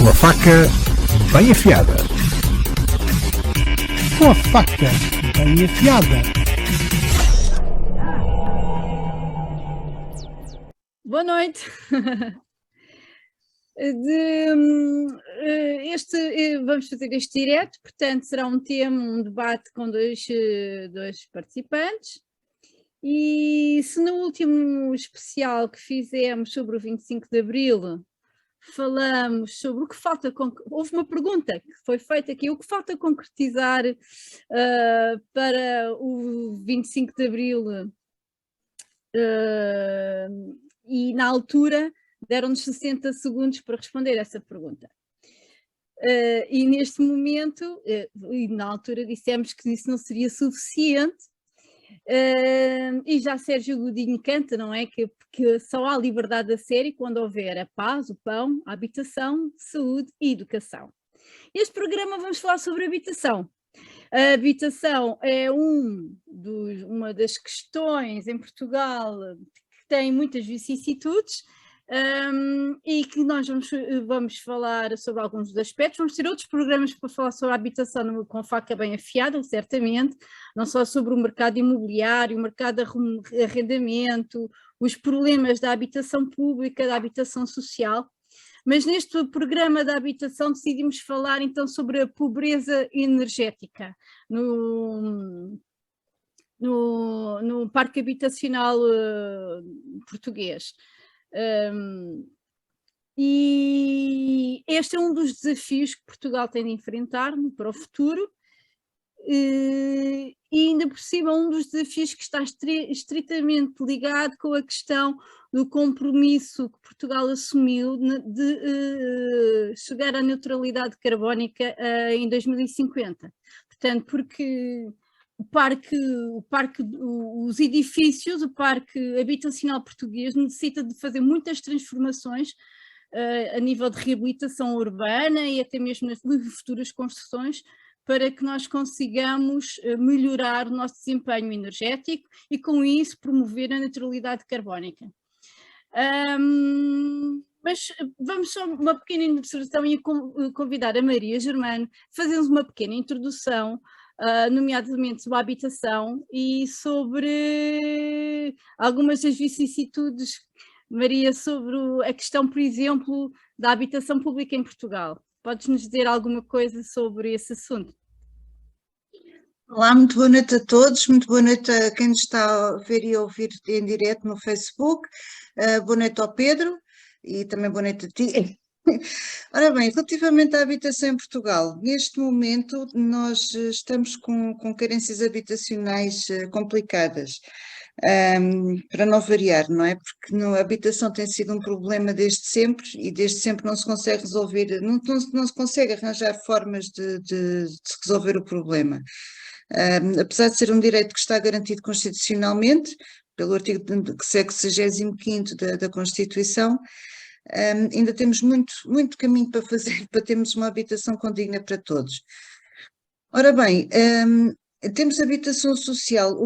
Com a faca bem afiada. Com a faca bem afiada. Boa noite. Vamos fazer este direto, portanto será um tema, um debate com dois participantes. E se no último especial que fizemos sobre o 25 de Abril falamos sobre o que falta, houve uma pergunta que foi feita aqui, o que falta concretizar para o 25 de Abril, e na altura deram-nos 60 segundos para responder essa pergunta. E neste momento, e na altura dissemos que isso não seria suficiente, e já Sérgio Godinho canta, não é? Que só há liberdade da série quando houver a paz, o pão, a habitação, saúde e educação. Este programa vamos falar sobre habitação. A habitação é uma das questões em Portugal que tem muitas vicissitudes, e que nós vamos falar sobre alguns dos aspectos. Vamos ter outros programas para falar sobre a habitação com faca bem afiada, certamente, não só sobre o mercado imobiliário, o mercado de arrendamento, os problemas da habitação pública, da habitação social. Mas neste programa da habitação decidimos falar então sobre a pobreza energética no parque habitacional português. E este é um dos desafios que Portugal tem de enfrentar para o futuro, e ainda por cima um dos desafios que está estritamente ligado com a questão do compromisso que Portugal assumiu de chegar à neutralidade carbónica em 2050. Portanto, porque os edifícios, o parque habitacional português necessita de fazer muitas transformações a nível de reabilitação urbana e até mesmo nas futuras construções, para que nós consigamos melhorar o nosso desempenho energético e com isso promover a neutralidade carbónica. Mas vamos só uma pequena introdução e convidar a Maria Germano a fazermos uma pequena introdução, nomeadamente sobre a habitação e sobre algumas das vicissitudes, Maria, sobre a questão, por exemplo, da habitação pública em Portugal. Podes-nos dizer alguma coisa sobre esse assunto? Olá, muito boa noite a todos, muito boa noite a quem nos está a ver e a ouvir em direto no Facebook, boa noite ao Pedro e também boa noite a ti. Ora bem, relativamente à habitação em Portugal, neste momento nós estamos com carências habitacionais complicadas, para não variar, não é? Porque a habitação tem sido um problema desde sempre e desde sempre não se consegue resolver, não se consegue arranjar formas de se resolver o problema. Apesar de ser um direito que está garantido constitucionalmente, pelo artigo 65º da Constituição, ainda temos muito caminho para fazer para termos uma habitação condigna para todos. Ora bem, temos habitação social,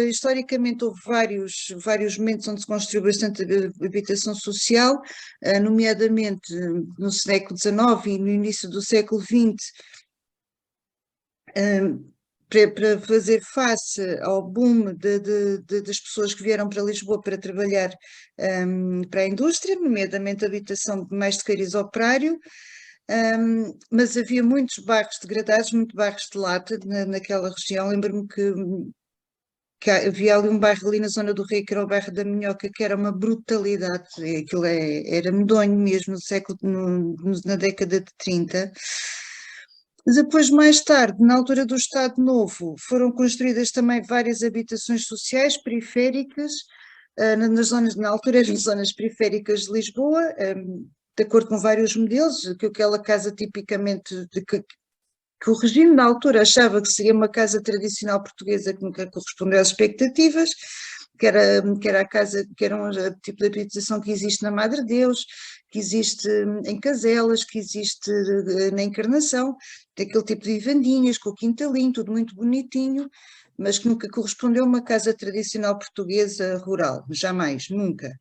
historicamente houve vários momentos onde se construiu bastante habitação social, nomeadamente no século XIX e no início do século XX, para fazer face ao boom das pessoas que vieram para Lisboa para trabalhar para a indústria, nomeadamente habitação mais de cariz operário, mas havia muitos bairros degradados, muitos bairros de lata naquela região. Lembro-me que havia ali um bairro ali na zona do Rio, que era o bairro da Minhoca, que era uma brutalidade, aquilo era medonho mesmo, na década de 30. Depois, mais tarde, na altura do Estado Novo, foram construídas também várias habitações sociais periféricas, na altura eram zonas periféricas de Lisboa, de acordo com vários modelos, que aquela casa tipicamente, que o regime na altura achava que seria uma casa tradicional portuguesa que nunca correspondeu às expectativas, que era a casa, que era um tipo de habitação que existe na Madre Deus, que existe em Caselas, que existe na Encarnação, daquele tipo de vivandinhas, com o quintalinho, tudo muito bonitinho, mas que nunca correspondeu a uma casa tradicional portuguesa rural, jamais, nunca.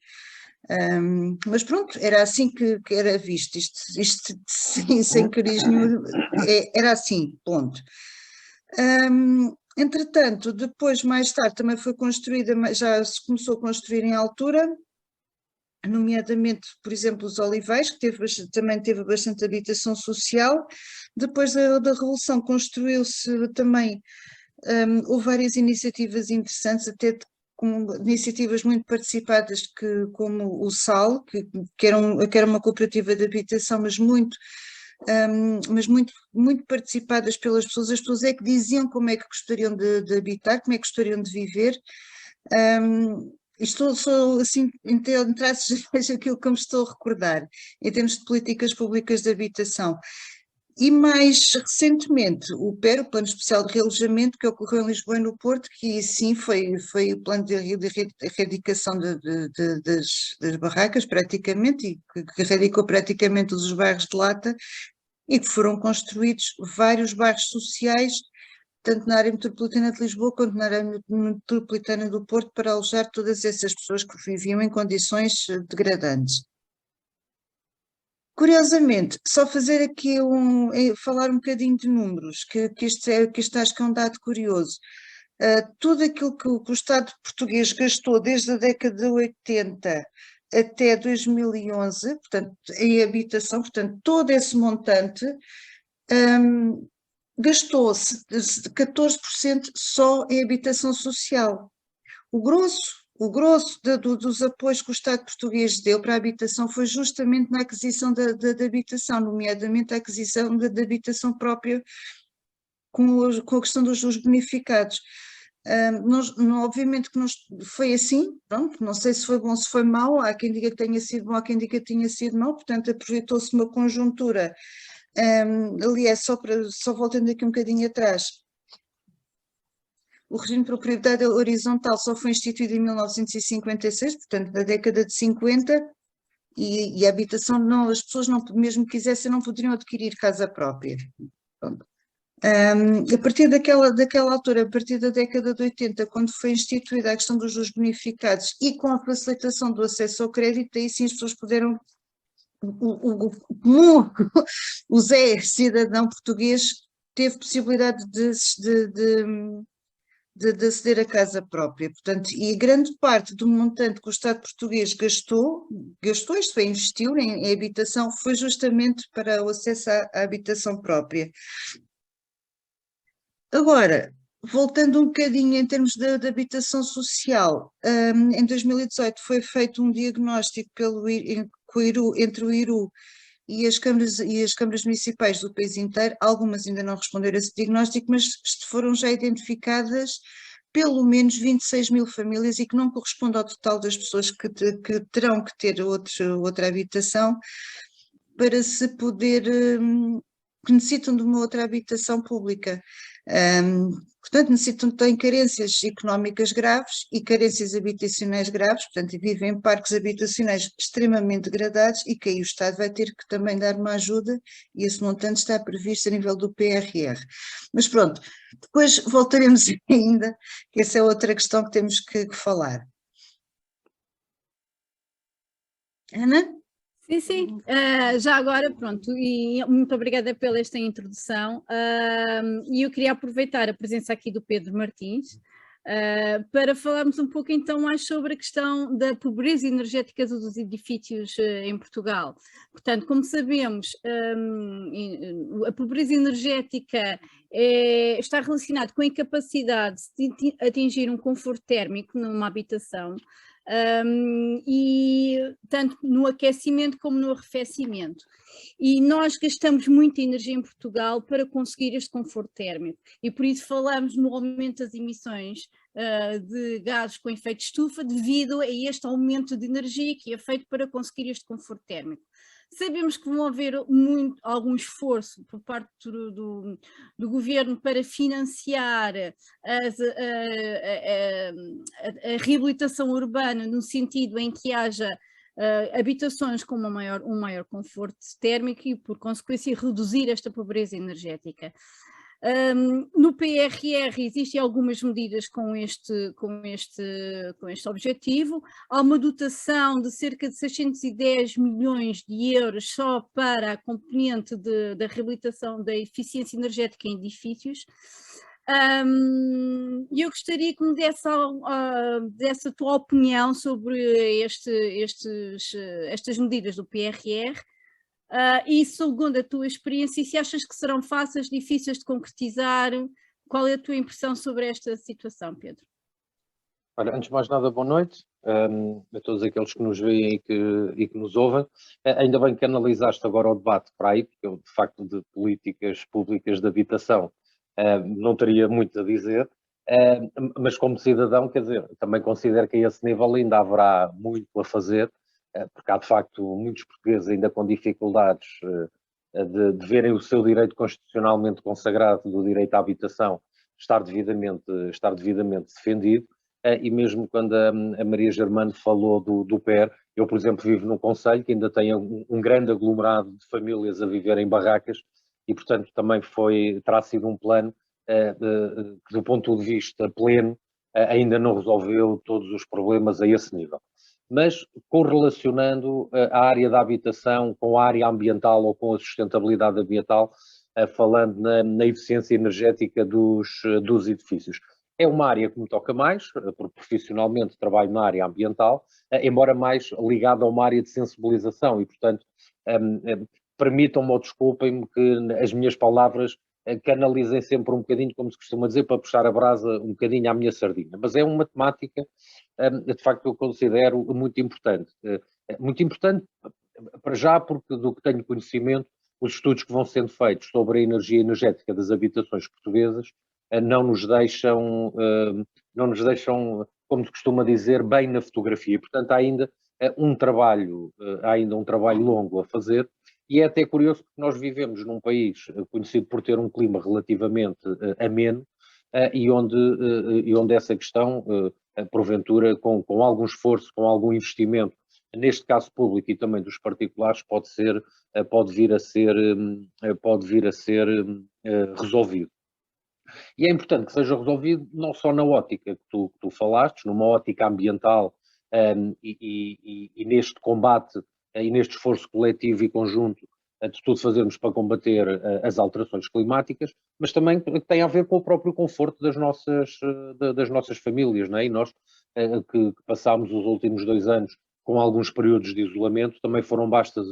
Mas pronto, era assim que era visto, isto sem cariz nenhum, era assim, ponto. Entretanto, depois, mais tarde, também foi construída, já se começou a construir em altura, nomeadamente, por exemplo, os Olivais, que também teve bastante habitação social. Depois da Revolução construiu-se também, houve várias iniciativas interessantes, até com iniciativas muito participadas, como o SAL, que era uma cooperativa de habitação, mas muito participadas pelas pessoas. As pessoas é que diziam como é que gostariam de habitar, como é que gostariam de viver. Isto só assim, em traços gerais, aquilo que me estou a recordar, em termos de políticas públicas de habitação. E mais recentemente, o PER, o Plano Especial de Realojamento, que ocorreu em Lisboa e no Porto, que sim foi o plano de erradicação das barracas, praticamente, e que erradicou praticamente os bairros de lata, e que foram construídos vários bairros sociais, tanto na área metropolitana de Lisboa quanto na área metropolitana do Porto, para alojar todas essas pessoas que viviam em condições degradantes. Curiosamente, só fazer aqui falar um bocadinho de números, que isto acho que é um dado curioso. Tudo aquilo que o Estado português gastou desde a década de 80 até 2011, portanto, em habitação, portanto, todo esse montante, gastou-se 14% só em habitação social. O grosso dos apoios que o Estado português deu para a habitação foi justamente na aquisição da habitação, nomeadamente a aquisição da habitação própria, com a questão dos bonificados. Obviamente que não foi assim, pronto, não sei se foi bom, se foi mau, há quem diga que tenha sido bom, há quem diga que tenha sido mau, portanto aproveitou-se uma conjuntura. Aliás, só voltando aqui um bocadinho atrás, o regime de propriedade horizontal só foi instituído em 1956, portanto na década de 50, e a habitação, as pessoas, não, mesmo que quisessem, não poderiam adquirir casa própria. Pronto. A partir daquela altura, a partir da década de 80, quando foi instituída a questão dos juros bonificados e com a facilitação do acesso ao crédito, aí sim as pessoas puderam, o Zé, cidadão português, teve possibilidade de aceder à casa própria, portanto, e grande parte do montante que o Estado português gastou, isto é, investiu em habitação, foi justamente para o acesso à habitação própria. Agora, voltando um bocadinho em termos de habitação social, em 2018 foi feito um diagnóstico entre o IRU e as câmaras municipais do país inteiro. Algumas ainda não responderam a esse diagnóstico, mas foram já identificadas pelo menos 26 mil famílias, e que não corresponde ao total das pessoas que terão que ter outra habitação para se poder, que necessitam de uma outra habitação pública. Portanto, têm carências económicas graves e carências habitacionais graves, portanto, vivem em parques habitacionais extremamente degradados, e que aí o Estado vai ter que também dar uma ajuda, e esse montante está previsto a nível do PRR. Mas pronto, depois voltaremos ainda, que essa é outra questão que temos que falar. Ana? Sim. Já agora, pronto, e muito obrigada pela esta introdução, e eu queria aproveitar a presença aqui do Pedro Martins para falarmos um pouco então mais sobre a questão da pobreza energética dos edifícios em Portugal. Portanto, como sabemos, a pobreza energética está relacionada com a incapacidade de atingir um conforto térmico numa habitação, e tanto no aquecimento como no arrefecimento. E nós gastamos muita energia em Portugal para conseguir este conforto térmico, e por isso falamos no aumento das emissões de gases com efeito de estufa devido a este aumento de energia que é feito para conseguir este conforto térmico. Sabemos que vão haver algum esforço por parte do governo para financiar a reabilitação urbana, no sentido em que haja habitações com um maior conforto térmico e, por consequência, reduzir esta pobreza energética. No PRR existem algumas medidas com este objetivo. Há uma dotação de cerca de 610 milhões de euros só para a componente da reabilitação da eficiência energética em edifícios. Eu gostaria que me desse a tua opinião sobre estas medidas do PRR. E segundo a tua experiência, se achas que serão fáceis, difíceis de concretizar, qual é a tua impressão sobre esta situação, Pedro? Olha, antes de mais nada, boa noite a todos aqueles que nos veem e que nos ouvem. Ainda bem que analisaste agora o debate para aí, porque eu, de facto, de políticas públicas de habitação não teria muito a dizer, mas como cidadão, quer dizer, também considero que a esse nível ainda haverá muito a fazer, porque há de facto muitos portugueses ainda com dificuldades de verem o seu direito constitucionalmente consagrado do direito à habitação estar devidamente defendido, e mesmo quando a Maria Germano falou do PER, eu, por exemplo, vivo num concelho que ainda tem um grande aglomerado de famílias a viver em barracas e, portanto, também terá sido um plano que, do ponto de vista pleno, ainda não resolveu todos os problemas a esse nível. Mas correlacionando a área da habitação com a área ambiental ou com a sustentabilidade ambiental, falando na eficiência energética dos edifícios. É uma área que me toca mais, porque profissionalmente trabalho na área ambiental, embora mais ligada a uma área de sensibilização e, portanto, permitam-me ou desculpem-me que as minhas palavras canalizem sempre um bocadinho, como se costuma dizer, para puxar a brasa um bocadinho à minha sardinha. Mas é uma temática, de facto, eu considero muito importante. Muito importante, para já, porque do que tenho conhecimento, os estudos que vão sendo feitos sobre a energia energética das habitações portuguesas não nos deixam, como se costuma dizer, bem na fotografia. Portanto, há ainda um trabalho longo a fazer. E é até curioso porque nós vivemos num país conhecido por ter um clima relativamente ameno e onde essa questão, porventura, com algum esforço, com algum investimento, neste caso público e também dos particulares, pode vir a ser resolvido. E é importante que seja resolvido não só na ótica que tu falaste, numa ótica ambiental e neste combate e neste esforço coletivo e conjunto de tudo fazermos para combater as alterações climáticas, mas também tem a ver com o próprio conforto das nossas famílias, não é? E nós que passámos os últimos 2 anos com alguns períodos de isolamento, também foram bastas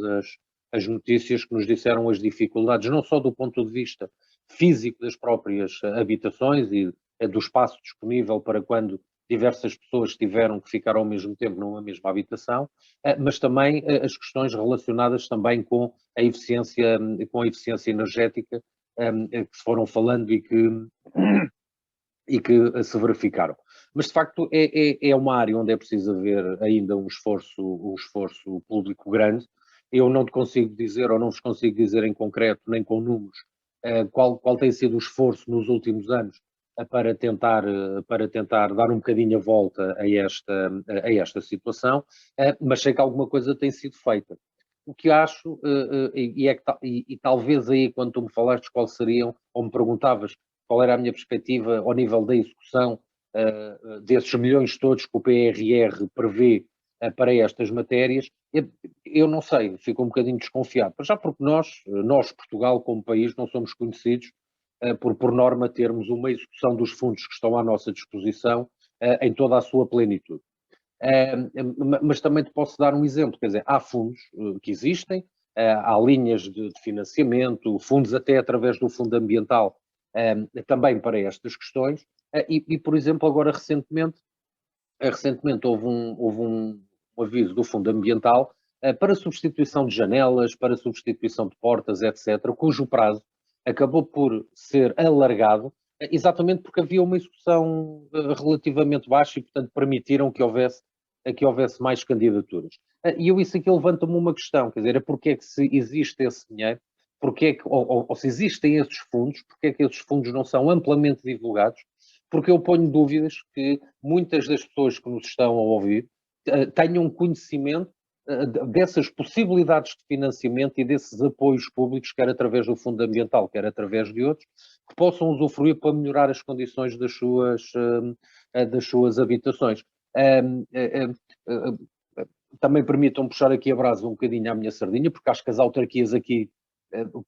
as notícias que nos disseram as dificuldades, não só do ponto de vista físico das próprias habitações e do espaço disponível para quando diversas pessoas tiveram que ficar ao mesmo tempo numa mesma habitação, mas também as questões relacionadas também com a eficiência energética que se foram falando e que se verificaram. Mas, de facto, é uma área onde é preciso haver ainda um esforço público grande. Eu não te consigo dizer, ou não vos consigo dizer em concreto, nem com números, qual tem sido o esforço nos últimos anos para tentar dar um bocadinho a volta a esta situação, mas sei que alguma coisa tem sido feita. O que acho, e talvez aí quando tu me falaste qual seriam, ou me perguntavas qual era a minha perspectiva ao nível da execução desses milhões todos que o PRR prevê para estas matérias, eu não sei, fico um bocadinho desconfiado, já porque nós, Portugal, como país, não somos conhecidos por norma, termos uma execução dos fundos que estão à nossa disposição em toda a sua plenitude. Mas também te posso dar um exemplo, quer dizer, há fundos que existem, há linhas de financiamento, fundos até através do Fundo Ambiental, também para estas questões, e por exemplo, agora recentemente houve um aviso do Fundo Ambiental para substituição de janelas, para substituição de portas, etc., cujo prazo acabou por ser alargado, exatamente porque havia uma execução relativamente baixa e, portanto, permitiram que houvesse mais candidaturas. E isso aqui levanta-me uma questão, quer dizer, é porque é que se existe esse dinheiro, ou se existem esses fundos, porque é que esses fundos não são amplamente divulgados? Porque eu ponho dúvidas que muitas das pessoas que nos estão a ouvir tenham conhecimento dessas possibilidades de financiamento e desses apoios públicos, quer através do Fundo Ambiental, quer através de outros, que possam usufruir para melhorar as condições das suas habitações. Também permitam puxar aqui a brasa um bocadinho à minha sardinha, porque acho que as autarquias aqui,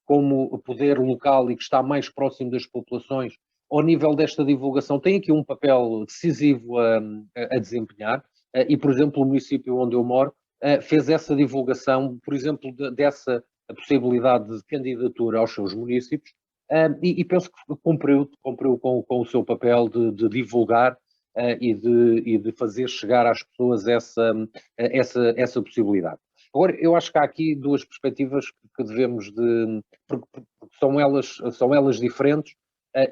como poder local e que está mais próximo das populações, ao nível desta divulgação, têm aqui um papel decisivo a desempenhar. E, por exemplo, o município onde eu moro fez essa divulgação, por exemplo, dessa possibilidade de candidatura aos seus municípios, e penso que cumpriu com o seu papel de divulgar e de fazer chegar às pessoas essa possibilidade. Agora, eu acho que há aqui duas perspectivas que devemos porque são elas diferentes,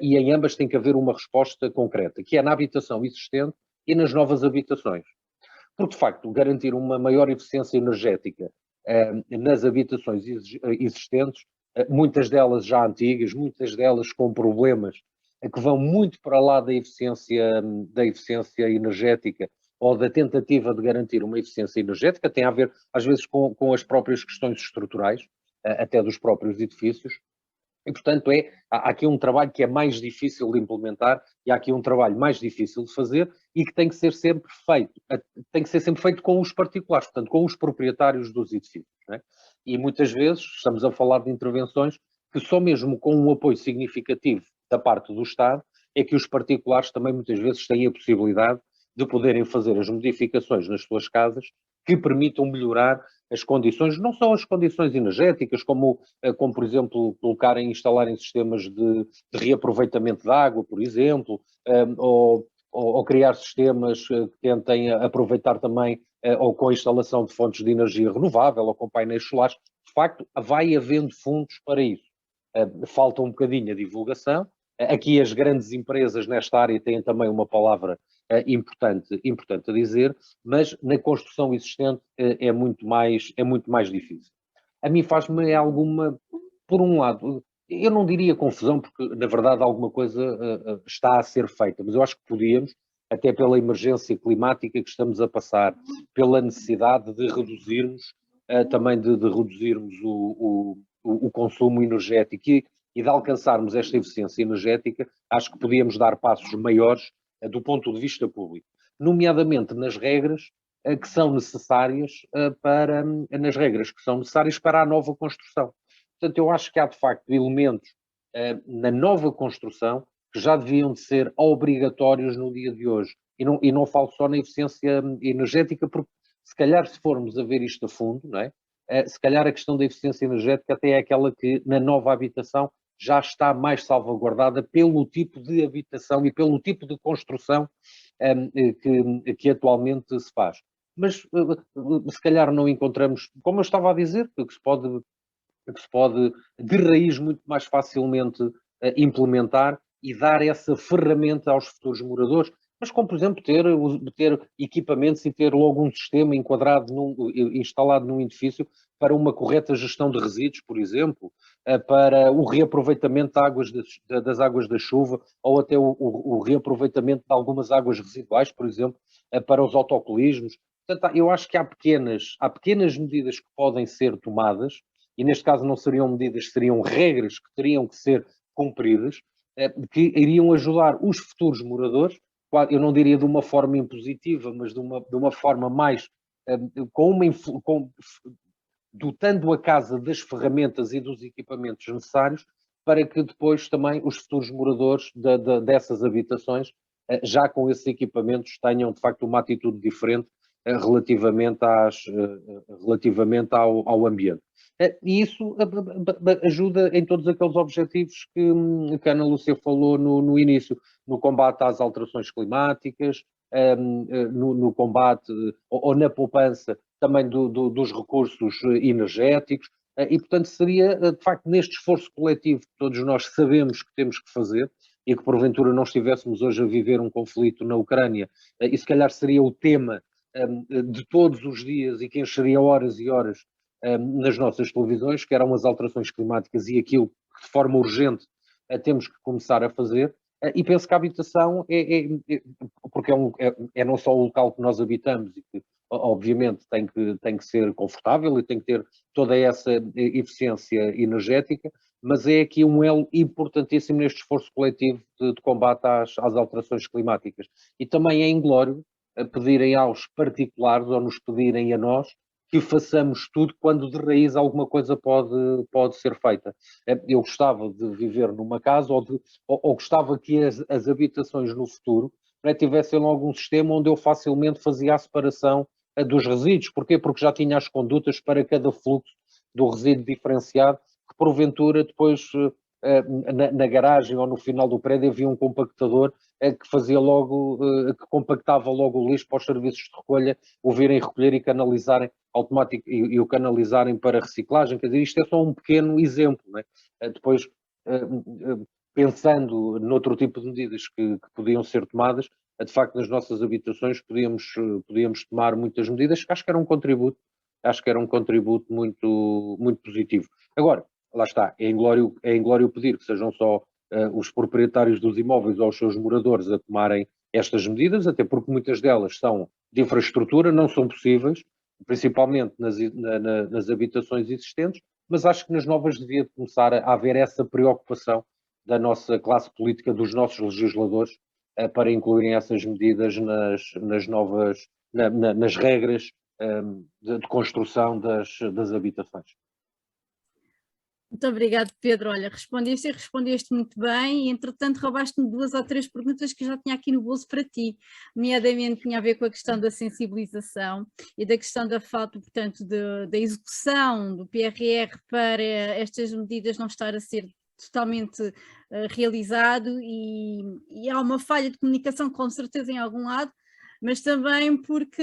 e em ambas tem que haver uma resposta concreta, que é na habitação existente e nas novas habitações. Porque, de facto, garantir uma maior eficiência energética nas habitações existentes, muitas delas já antigas, muitas delas com problemas que vão muito para lá da eficiência energética ou da tentativa de garantir uma eficiência energética, tem a ver, às vezes, com as próprias questões estruturais, até dos próprios edifícios. E, portanto, há aqui um trabalho que é mais difícil de implementar e há aqui um trabalho mais difícil de fazer e que tem que ser sempre feito. Tem que ser sempre feito com os particulares, portanto, com os proprietários dos edifícios. Não é? E muitas vezes estamos a falar de intervenções que só mesmo com um apoio significativo da parte do Estado é que os particulares também muitas vezes têm a possibilidade de poderem fazer as modificações nas suas casas que permitam melhorar as condições, não só as condições energéticas, como por exemplo, instalarem sistemas de reaproveitamento de água, por exemplo, ou criar sistemas que tentem aproveitar também, ou com a instalação de fontes de energia renovável, ou com painéis solares. De facto, vai havendo fundos para isso. Falta um bocadinho a divulgação. Aqui as grandes empresas nesta área têm também uma palavra importante a dizer, mas na construção existente é muito mais difícil. A mim faz-me alguma, por um lado, eu não diria confusão, porque na verdade alguma coisa está a ser feita, mas eu acho que podíamos, até pela emergência climática que estamos a passar, pela necessidade de reduzirmos, também de reduzirmos o consumo energético e de alcançarmos esta eficiência energética, acho que podíamos dar passos maiores do ponto de vista público, nomeadamente nas regras que são necessárias para a nova construção. Portanto, eu acho que há de facto elementos na nova construção que já deviam de ser obrigatórios no dia de hoje. E não falo só na eficiência energética, porque se calhar se formos a ver isto a fundo, não é? Se calhar a questão da eficiência energética até é aquela que na nova habitação já está mais salvaguardada pelo tipo de habitação e pelo tipo de construção que atualmente se faz. Mas se calhar não encontramos, como eu estava a dizer, que se pode de raiz muito mais facilmente implementar e dar essa ferramenta aos futuros moradores, mas como, por exemplo, ter equipamentos e ter logo um sistema instalado num edifício para uma correta gestão de resíduos, por exemplo, para o reaproveitamento das águas da chuva, ou até o reaproveitamento de algumas águas residuais, por exemplo, para os autocolismos. Portanto, eu acho que há pequenas medidas que podem ser tomadas, e neste caso não seriam medidas, seriam regras que teriam que ser cumpridas, que iriam ajudar os futuros moradores, eu não diria de uma forma impositiva, mas de uma forma mais, dotando a casa das ferramentas e dos equipamentos necessários para que depois também os futuros moradores dessas habitações, já com esses equipamentos, tenham de facto uma atitude diferente relativamente ao ambiente. E isso ajuda em todos aqueles objetivos que a Ana Lúcia falou no início, no combate às alterações climáticas, no combate ou na poupança também dos recursos energéticos, e portanto seria de facto neste esforço coletivo que todos nós sabemos que temos que fazer, e que porventura não estivéssemos hoje a viver um conflito na Ucrânia, e se calhar seria o tema de todos os dias e que encheria horas e horas nas nossas televisões, que eram as alterações climáticas e aquilo que de forma urgente temos que começar a fazer. E penso que a habitação porque é não só o local que nós habitamos e que obviamente tem que ser confortável e tem que ter toda essa eficiência energética, mas é aqui um elo importantíssimo neste esforço coletivo de combate às alterações climáticas. E também é inglório pedirem aos particulares, ou nos pedirem a nós, que façamos tudo quando de raiz alguma coisa pode ser feita. Eu gostava de viver numa casa, ou gostava que as habitações no futuro tivessem logo um sistema onde eu facilmente fazia a separação dos resíduos. Porquê? Porque já tinha as condutas para cada fluxo do resíduo diferenciado, que porventura depois na garagem ou no final do prédio havia um compactador que fazia logo, que compactava logo o lixo para os serviços de recolha o virem recolher e canalizarem automático e o canalizarem para reciclagem. Quer dizer, isto é só um pequeno exemplo, não é? Depois, pensando noutro tipo de medidas que podiam ser tomadas, de facto nas nossas habitações podíamos tomar muitas medidas, que acho que era um contributo muito, muito positivo. Agora, lá está, é inglório pedir que sejam só os proprietários dos imóveis ou os seus moradores a tomarem estas medidas, até porque muitas delas são de infraestrutura, não são possíveis, principalmente nas habitações existentes, mas acho que nas novas devia começar a haver essa preocupação da nossa classe política, dos nossos legisladores, para incluírem essas medidas nas regras de construção das habitações. Muito obrigado, Pedro. Olha, respondeste muito bem e, entretanto, roubaste-me 2 ou 3 perguntas que eu já tinha aqui no bolso para ti, nomeadamente tinha a ver com a questão da sensibilização e da questão da falta, portanto, da execução do PRR para estas medidas não estar a ser totalmente realizado e há uma falha de comunicação com certeza em algum lado, mas também porque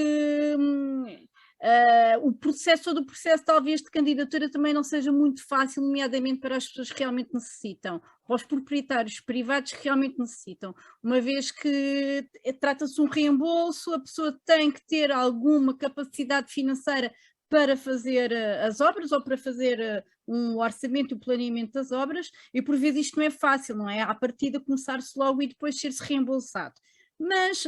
todo o processo talvez de candidatura também não seja muito fácil, nomeadamente para as pessoas que realmente necessitam, para os proprietários privados que realmente necessitam, uma vez que trata-se de um reembolso, a pessoa tem que ter alguma capacidade financeira para fazer as obras ou para fazer um orçamento e o planeamento das obras, e por vezes isto não é fácil, não é? À partida começar-se logo e depois ser-se reembolsado. Mas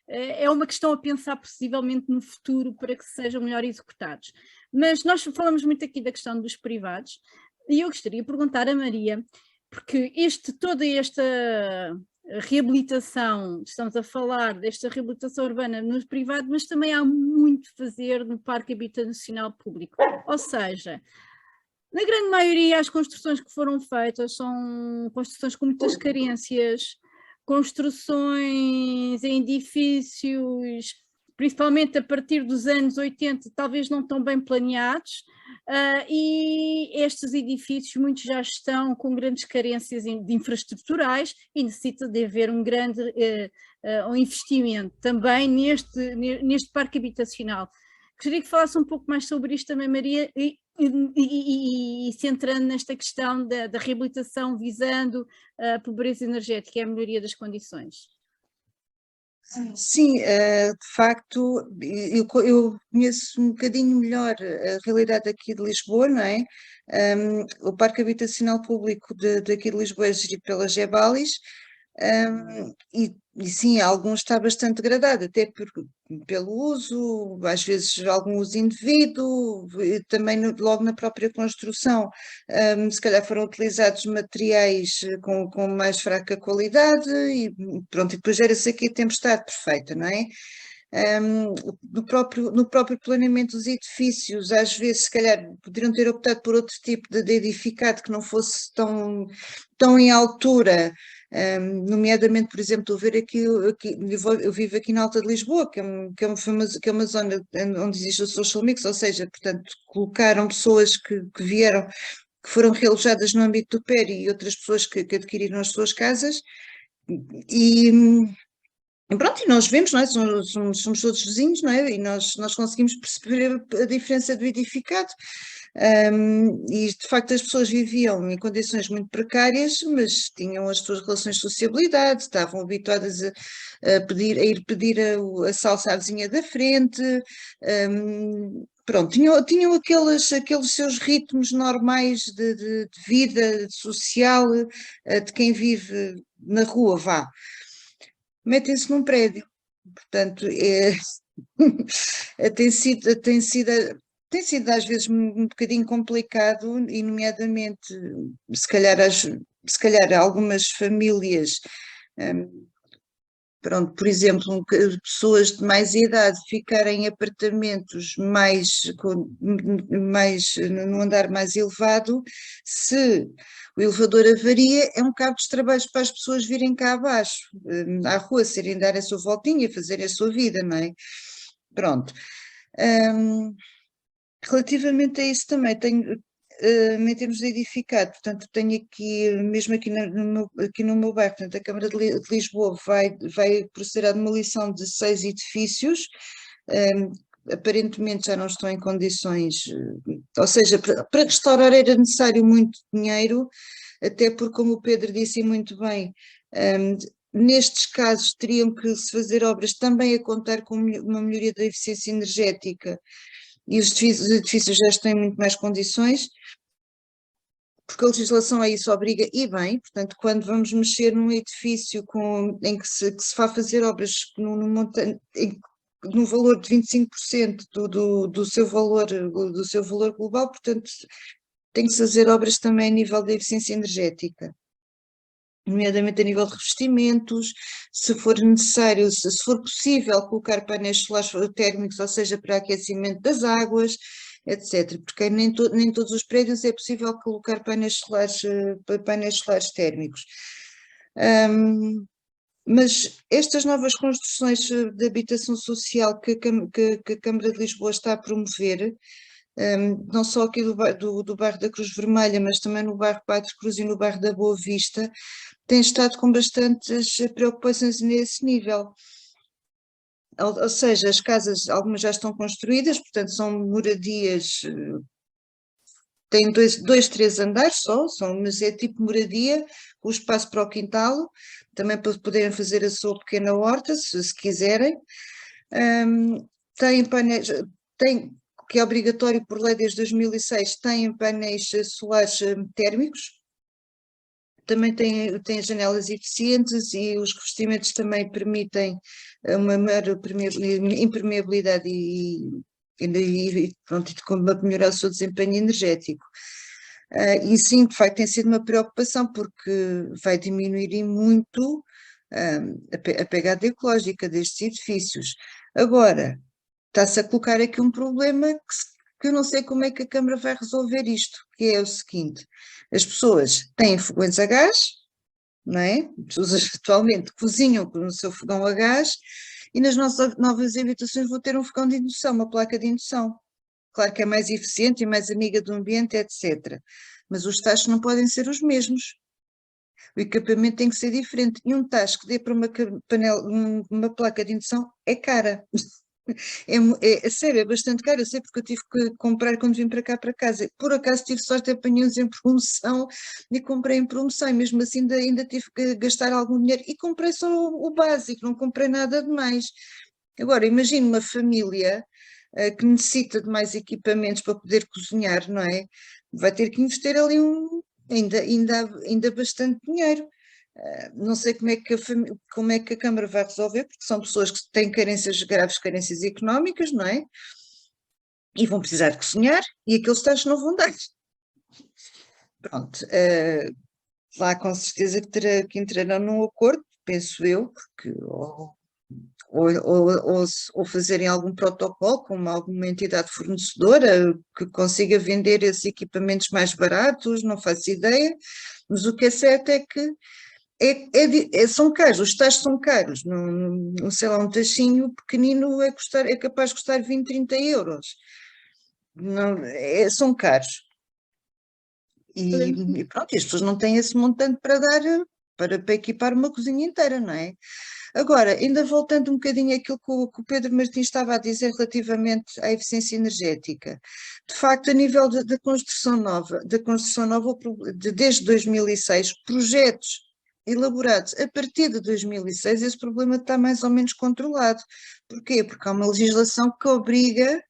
é uma questão a pensar possivelmente no futuro para que sejam melhor executados. Mas nós falamos muito aqui da questão dos privados e eu gostaria de perguntar a Maria, porque toda esta reabilitação, estamos a falar desta reabilitação urbana no privado, mas também há muito a fazer no Parque Habitacional Público, ou seja, na grande maioria as construções que foram feitas são construções com muitas carências, construções em edifícios, principalmente a partir dos anos 80, talvez não tão bem planeados, e estes edifícios muitos já estão com grandes carências de infraestruturais e necessita de haver um grande um investimento também neste parque habitacional. Gostaria que falasse um pouco mais sobre isto também, Maria, e centrando nesta questão da reabilitação visando a pobreza energética e a melhoria das condições. Sim, de facto, eu conheço um bocadinho melhor a realidade aqui de Lisboa, não é? O Parque Habitacional Público daqui de Lisboa é gerido pela Gebalis, e sim, alguns está bastante degradado, até pelo uso, às vezes algum uso indevido, também logo na própria construção, se calhar foram utilizados materiais com mais fraca qualidade e pronto, e depois gera-se aqui a tempestade perfeita, não é? No próprio planeamento dos edifícios, às vezes se calhar poderiam ter optado por outro tipo de edificado que não fosse tão em altura. Nomeadamente, por exemplo, estou a ver aqui eu vivo aqui na Alta de Lisboa, que é uma zona onde existe o social mix, ou seja, portanto, colocaram pessoas que vieram, que foram realojadas no âmbito do PER e outras pessoas que adquiriram as suas casas, e pronto, e nós vemos, não é? Somos todos vizinhos, não é? E nós conseguimos perceber a diferença do edificado. E de facto as pessoas viviam em condições muito precárias, mas tinham as suas relações de sociabilidade, estavam habituadas a ir pedir a salsa à vizinha da frente, pronto, tinham aqueles seus ritmos normais de vida social, de quem vive na rua, vá. Metem-se num prédio, portanto, tem sido às vezes um bocadinho complicado, e nomeadamente, se calhar algumas famílias, pronto, por exemplo, pessoas de mais idade ficarem em apartamentos no andar mais elevado, se o elevador avaria, é um cabo de trabalhos para as pessoas virem cá abaixo, à rua, dar a sua voltinha, fazerem a sua vida, não é? Pronto. Relativamente a isso também, tenho, em termos de edificado, portanto, tenho aqui, mesmo aqui no meu bairro, portanto, a Câmara de Lisboa vai proceder à demolição de 6 edifícios, aparentemente já não estão em condições, ou seja, para restaurar era necessário muito dinheiro, até porque, como o Pedro disse muito bem, nestes casos teriam que se fazer obras também a contar com uma melhoria da eficiência energética, e os edifícios já estão em muito mais condições, porque a legislação a isso obriga, e bem, portanto, quando vamos mexer num edifício em que se vai fazer obras no valor de 25% do seu valor global, portanto, tem que se fazer obras também a nível da eficiência energética, nomeadamente a nível de revestimentos, se for necessário, se for possível colocar painéis solares térmicos, ou seja, para aquecimento das águas, etc. Porque nem todos os prédios é possível colocar painéis solares térmicos. Mas estas novas construções de habitação social que a Câmara de Lisboa está a promover, não só aqui do bairro da Cruz Vermelha, mas também no bairro Padre Cruz e no bairro da Boa Vista, tem estado com bastantes preocupações nesse nível. Ou seja, as casas, algumas já estão construídas, portanto são moradias, têm 3 andares só, mas é tipo moradia, com espaço para o quintal, também para poderem fazer a sua pequena horta, se quiserem. Têm painéis, que é obrigatório por lei desde 2006, têm painéis solares térmicos, também têm janelas eficientes, e os revestimentos também permitem uma maior impermeabilidade e pronto, para melhorar o seu desempenho energético. E sim, de facto, tem sido uma preocupação, porque vai diminuir muito a pegada ecológica destes edifícios. Agora, está-se a colocar aqui um problema que eu não sei como é que a Câmara vai resolver isto, que é o seguinte: as pessoas têm fogões a gás, não é? As pessoas atualmente cozinham no seu fogão a gás, e nas nossas novas habitações vão ter um fogão de indução, uma placa de indução. Claro que é mais eficiente e mais amiga do ambiente, etc. Mas os tachos não podem ser os mesmos. O equipamento tem que ser diferente. E um tacho que dê para uma placa de indução é cara. É sério, é bastante caro. Eu sei, porque eu tive que comprar quando vim para cá para casa. Por acaso tive sorte, apanhei-os em promoção e comprei em promoção, e mesmo assim ainda tive que gastar algum dinheiro, e comprei só o básico, não comprei nada de mais. Agora, imagine uma família que necessita de mais equipamentos para poder cozinhar, não é? Vai ter que investir ali ainda bastante dinheiro. Não sei como é que a Câmara vai resolver, porque são pessoas que têm graves carências económicas, não é? E vão precisar de cozinhar, e aqueles tachos não vão dar. Pronto, lá com certeza que entrarão num acordo, penso eu, porque ou fazerem algum protocolo com alguma entidade fornecedora que consiga vender esses equipamentos mais baratos, não faço ideia, mas o que é certo é que são caros, os tachos são caros, não sei lá, um tachinho pequenino é capaz de custar 20, 30 euros, não, são caros, e pronto, as pessoas não têm esse montante para dar, para equipar uma cozinha inteira, não é? Agora, ainda voltando um bocadinho àquilo que o Pedro Martins estava a dizer relativamente à eficiência energética, de facto, a nível da construção nova, desde 2006, projetos elaborados a partir de 2006, esse problema está mais ou menos controlado. Porquê? Porque há uma legislação que obriga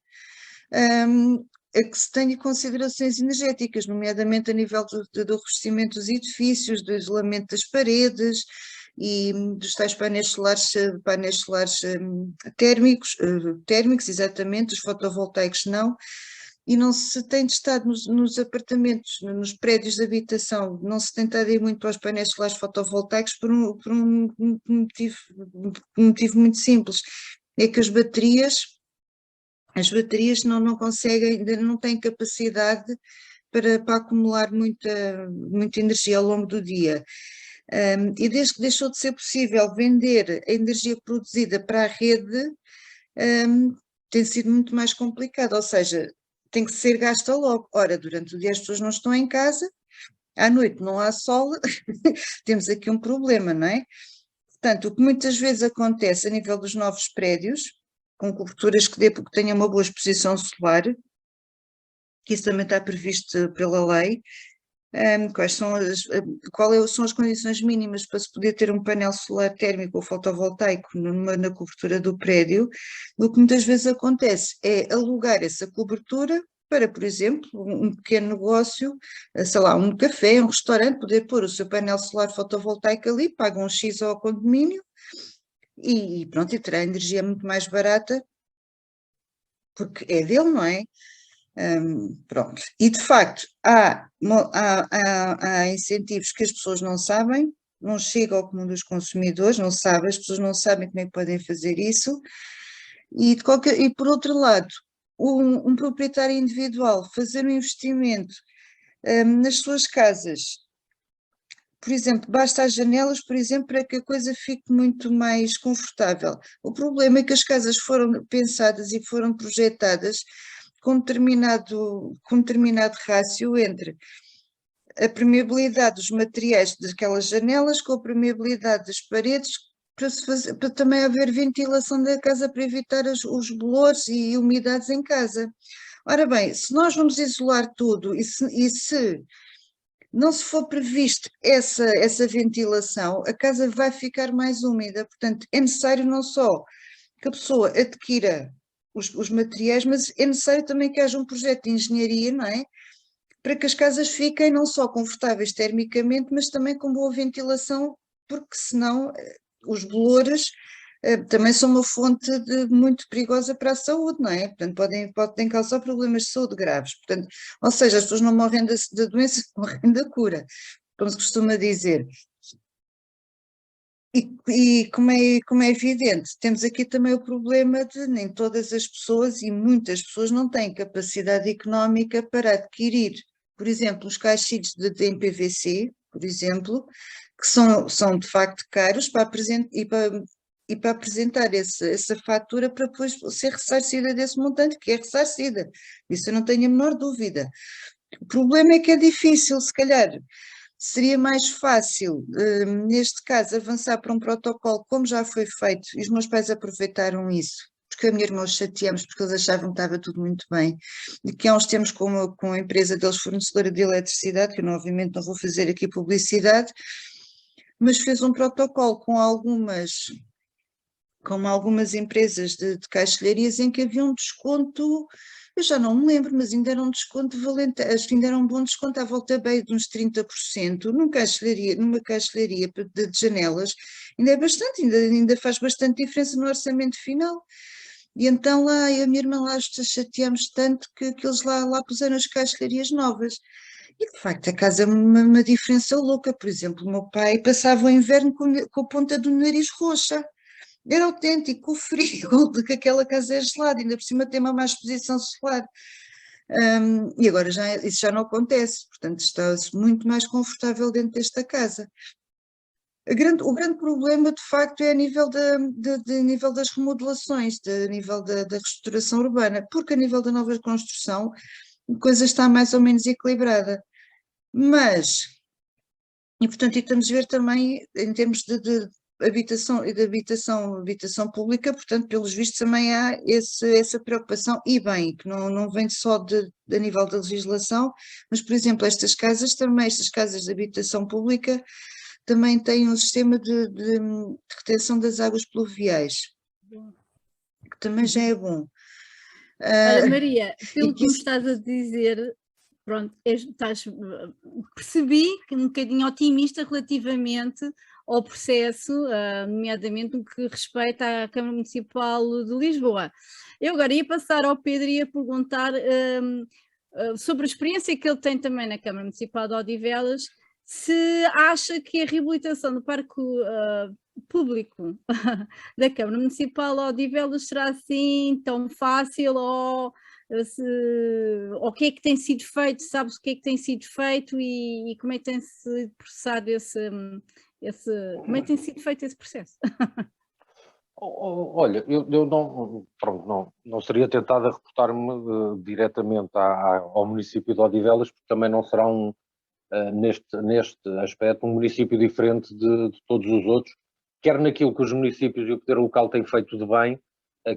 a que se tenha considerações energéticas, nomeadamente a nível do revestimento dos edifícios, do isolamento das paredes, e dos tais painéis solares térmicos, exatamente, os fotovoltaicos não, e não se tem testado nos apartamentos, nos prédios de habitação, não se tem estado a ir muito aos painéis solares fotovoltaicos por um motivo muito simples, é que as baterias não conseguem, ainda não têm capacidade para acumular muita energia ao longo do dia. E desde que deixou de ser possível vender a energia produzida para a rede, tem sido muito mais complicado, ou seja, tem que ser gasta logo. Ora, durante o dia as pessoas não estão em casa, à noite não há sol, temos aqui um problema, não é? Portanto, o que muitas vezes acontece a nível dos novos prédios, com coberturas que tenham uma boa exposição solar, que isso também está previsto pela lei, quais são são as condições mínimas para se poder ter um painel solar térmico ou fotovoltaico na cobertura do prédio. O que muitas vezes acontece é alugar essa cobertura para, por exemplo, um pequeno negócio, sei lá, um café, um restaurante, poder pôr o seu painel solar fotovoltaico ali, paga um X ao condomínio e pronto, e terá energia muito mais barata, porque é dele, não é? Pronto, e de facto há incentivos que as pessoas não sabem, não chegam ao comum dos consumidores, não sabem, as pessoas não sabem como é que podem fazer isso, e por outro lado, um proprietário individual fazer um investimento nas suas casas, por exemplo, basta as janelas, por exemplo, para que a coisa fique muito mais confortável. O problema é que as casas foram pensadas e foram projetadas com determinado rácio entre a permeabilidade dos materiais daquelas janelas com a permeabilidade das paredes, para também haver ventilação da casa, para evitar os bolores e umidades em casa. Ora bem, se nós vamos isolar tudo e se não se for previsto essa ventilação, a casa vai ficar mais úmida. Portanto, é necessário não só que a pessoa adquira os materiais, mas é necessário também que haja um projeto de engenharia, não é? Para que as casas fiquem não só confortáveis termicamente, mas também com boa ventilação, porque senão os bolores também são uma fonte muito perigosa para a saúde, não é? Portanto, podem causar problemas de saúde graves. Portanto, ou seja, as pessoas não morrem da doença, morrem da cura, como se costuma dizer. E como é evidente, temos aqui também o problema de nem todas as pessoas e muitas pessoas não têm capacidade económica para adquirir, por exemplo, os caixilhos em PVC, por exemplo, que são de facto caros para apresentar essa fatura para depois ser ressarcida desse montante, que é ressarcida, isso eu não tenho a menor dúvida. O problema é que é difícil, se calhar. Seria mais fácil, neste caso, avançar para um protocolo como já foi feito, e os meus pais aproveitaram isso, porque a minha irmã os chateamos, porque eles achavam que estava tudo muito bem, e que há uns tempos com a empresa deles, fornecedora de eletricidade, que eu obviamente não vou fazer aqui publicidade, mas fez um protocolo com algumas empresas de caixilharias em que havia um desconto. Eu já não me lembro, mas ainda era um desconto valente, acho que ainda era um bom desconto à volta bem de uns 30%, numa caixilharia de janelas, ainda é bastante, ainda faz bastante diferença no orçamento final. E então lá, eu e a minha irmã lá chateámos tanto que eles lá puseram as caixilharias novas. E de facto a casa é uma diferença louca. Por exemplo, o meu pai passava o inverno com a ponta do nariz roxa. Era autêntico, o frio de que aquela casa é gelada, ainda por cima tem uma má exposição solar. E agora isso já não acontece, portanto está-se muito mais confortável dentro desta casa. O grande problema, de facto, é a nível nível das remodelações, a nível da restauração urbana, porque a nível da nova construção a coisa está mais ou menos equilibrada. Mas, e portanto, estamos a ver também, em termos de habitação pública, portanto, pelos vistos também há essa preocupação, e bem, que não vem só a nível da legislação, mas, por exemplo, estas casas de habitação pública, também têm um sistema de retenção das águas pluviais, que também já é bom. Maria, pelo que me estás a dizer, pronto, percebi que um bocadinho otimista relativamente ao processo, nomeadamente no que respeita à Câmara Municipal de Lisboa. Eu agora ia passar ao Pedro e ia perguntar sobre a experiência que ele tem também na Câmara Municipal de Odivelas, se acha que a reabilitação do parque público da Câmara Municipal de Odivelas será assim tão fácil, ou o que é que tem sido feito, sabes o que é que tem sido feito e como é que tem sido processado como é que tem sido feito esse processo? Olha, eu não, pronto, não seria tentado a reportar-me diretamente ao município de Odivelas, porque também não será neste aspecto um município diferente de todos os outros, quer naquilo que os municípios e o poder local têm feito de bem,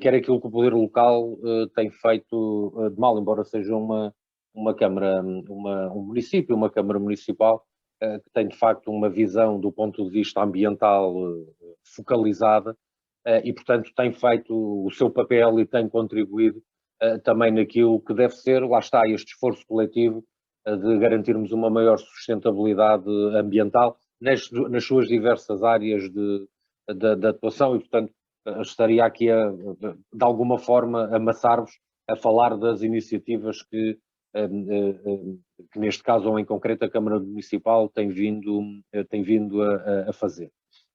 quer aquilo que o poder local tem feito de mal, embora seja uma Câmara, um município, uma Câmara Municipal, que tem de facto uma visão do ponto de vista ambiental focalizada, e portanto tem feito o seu papel e tem contribuído também naquilo que deve ser, lá está, este esforço coletivo de garantirmos uma maior sustentabilidade ambiental nas suas diversas áreas de atuação, e portanto estaria aqui de alguma forma a amassar-vos a falar das iniciativas que neste caso ou em concreto a Câmara Municipal tem vindo a fazer.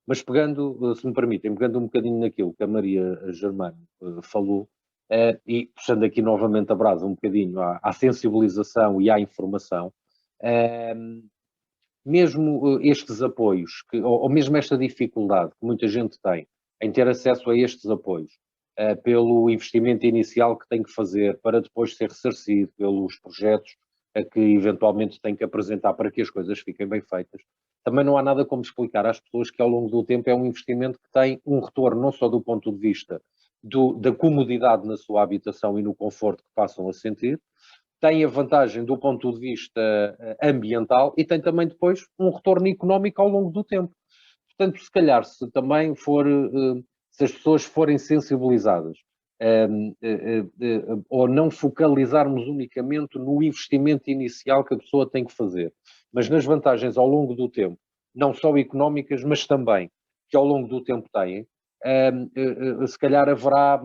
Mas pegando, se me permitem, pegando um bocadinho naquilo que a Maria Germano falou, e puxando aqui novamente a brasa um bocadinho à sensibilização e à informação, mesmo estes apoios, ou mesmo esta dificuldade que muita gente tem em ter acesso a estes apoios, pelo investimento inicial que tem que fazer para depois ser ressarcido pelos projetos que eventualmente tem que apresentar para que as coisas fiquem bem feitas, também não há nada como explicar às pessoas que ao longo do tempo é um investimento que tem um retorno não só do ponto de vista da comodidade na sua habitação e no conforto que passam a sentir, tem a vantagem do ponto de vista ambiental e tem também depois um retorno económico ao longo do tempo. Portanto, se calhar, se as pessoas forem sensibilizadas ou não focalizarmos unicamente no investimento inicial que a pessoa tem que fazer, mas nas vantagens ao longo do tempo, não só económicas, mas também que ao longo do tempo têm, se calhar haverá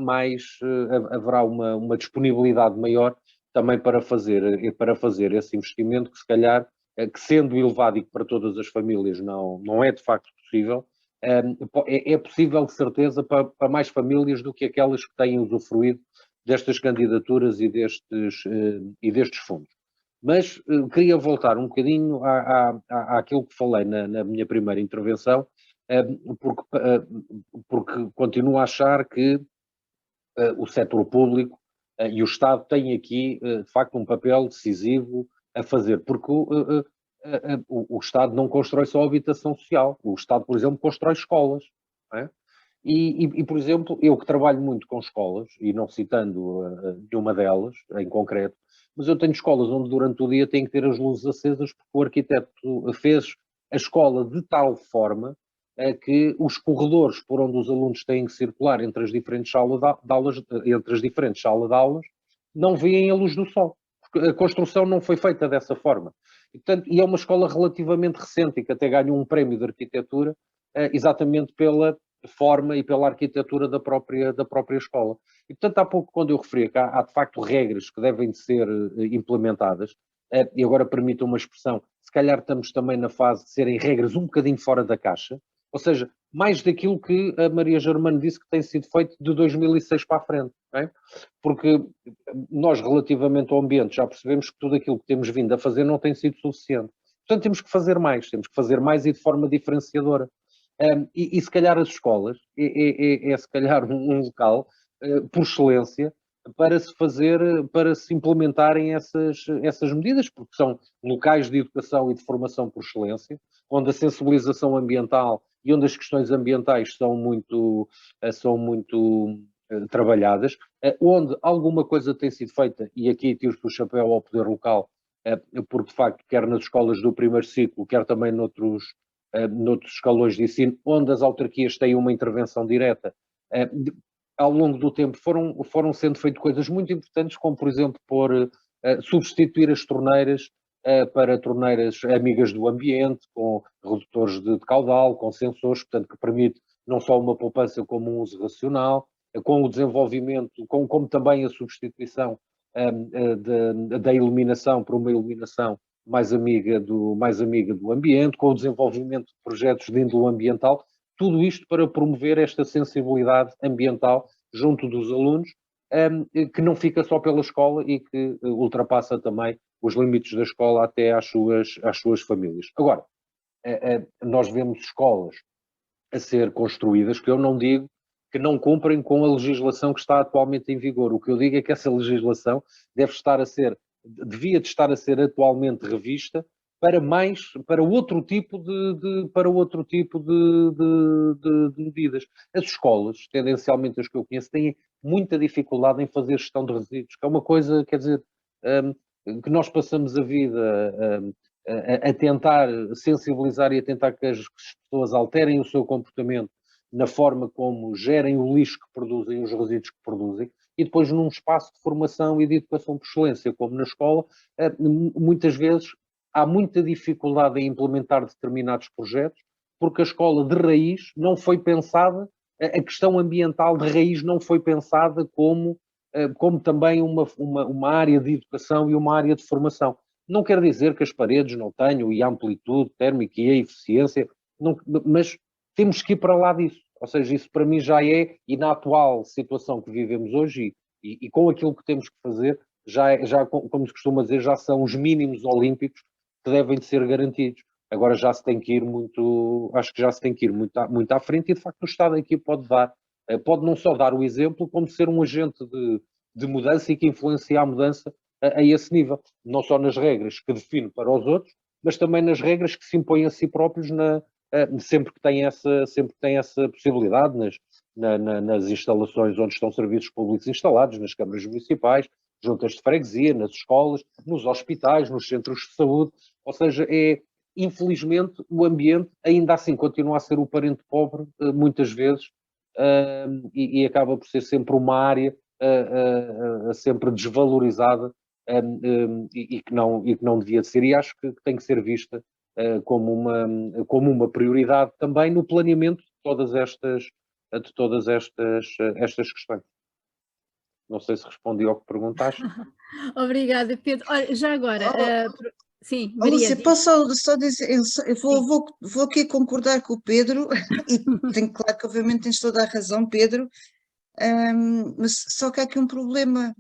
uma disponibilidade maior também para fazer esse investimento que se calhar, que sendo elevado e que para todas as famílias não é de facto possível, é possível de certeza para mais famílias do que aquelas que têm usufruído destas candidaturas e destes fundos. Mas queria voltar um bocadinho àquilo que falei na minha primeira intervenção, porque continuo a achar que o setor público e o Estado têm aqui, de facto, um papel decisivo a fazer, porque o Estado não constrói só habitação social, o Estado, por exemplo, constrói escolas, não é? E, por exemplo, eu que trabalho muito com escolas, e não citando nenhuma delas em concreto, mas eu tenho escolas onde durante o dia tem que ter as luzes acesas porque o arquiteto fez a escola de tal forma que os corredores por onde os alunos têm que circular entre as diferentes salas de aulas, não veem a luz do sol, porque a construção não foi feita dessa forma. E é uma escola relativamente recente e que até ganhou um prémio de arquitetura exatamente pela forma e pela arquitetura da própria escola. E, portanto, há pouco, quando eu referi que há de facto regras que devem de ser implementadas, e agora permito uma expressão, se calhar estamos também na fase de serem regras um bocadinho fora da caixa, ou seja, mais daquilo que a Maria Germano disse que tem sido feito de 2006 para a frente, não é? Porque nós, relativamente ao ambiente, já percebemos que tudo aquilo que temos vindo a fazer não tem sido suficiente. Portanto, temos que fazer mais e de forma diferenciadora. E se calhar as escolas é se calhar um local, por excelência, para se implementarem essas medidas, porque são locais de educação e de formação por excelência, onde a sensibilização ambiental e onde as questões ambientais são muito trabalhadas, onde alguma coisa tem sido feita, e aqui tiro-se o chapéu ao poder local, porque de facto, quer nas escolas do primeiro ciclo, quer também noutros escalões de ensino, onde as autarquias têm uma intervenção direta, ao longo do tempo foram sendo feitas coisas muito importantes, como por exemplo pôr substituir as torneiras para torneiras amigas do ambiente, com redutores de caudal, com sensores, portanto, que permite não só uma poupança como um uso racional, com o desenvolvimento, como também a substituição da iluminação por uma iluminação mais amiga do ambiente, com o desenvolvimento de projetos de índole ambiental, tudo isto para promover esta sensibilidade ambiental junto dos alunos, que não fica só pela escola e que ultrapassa também os limites da escola até às suas famílias. Agora, nós vemos escolas a ser construídas que eu não digo que não cumprem com a legislação que está atualmente em vigor. O que eu digo é que essa legislação devia de estar a ser atualmente revista para outro tipo de medidas. As escolas, tendencialmente as que eu conheço, têm muita dificuldade em fazer gestão de resíduos, que é uma coisa, quer dizer, que nós passamos a vida a tentar sensibilizar e a tentar que as pessoas alterem o seu comportamento na forma como gerem o lixo que produzem, os resíduos que produzem, e depois num espaço de formação e de educação por excelência, como na escola, muitas vezes há muita dificuldade em implementar determinados projetos, porque a escola de raiz não foi pensada, a questão ambiental de raiz não foi pensada como também uma área de educação e uma área de formação. Não quer dizer que as paredes não tenham e a amplitude térmica e a eficiência, mas temos que ir para lá disso. Ou seja, isso para mim já é, e na atual situação que vivemos hoje, e com aquilo que temos que fazer, já, como se costuma dizer, já são os mínimos olímpicos que devem de ser garantidos. Agora já se tem que ir muito, acho que já se tem que ir muito à frente, e de facto o Estado aqui pode não só dar o exemplo, como ser um agente de mudança e que influencia a mudança a esse nível. Não só nas regras que define para os outros, mas também nas regras que se impõem a si próprios sempre que tem essa possibilidade, nas instalações onde estão serviços públicos instalados, nas câmaras municipais, juntas de freguesia, nas escolas, nos hospitais, nos centros de saúde. Ou seja, infelizmente o ambiente ainda assim continua a ser o parente pobre, muitas vezes, e acaba por ser sempre uma área sempre desvalorizada, e que não devia ser, e acho que tem que ser vista como uma prioridade também no planeamento de todas estas questões. Não sei se respondi ao que perguntaste. Obrigada, Pedro. Olha, já agora, sim, Maria. Lúcia, posso só dizer, eu vou aqui concordar com o Pedro, e claro que obviamente tens toda a razão, Pedro, mas só que há aqui um problema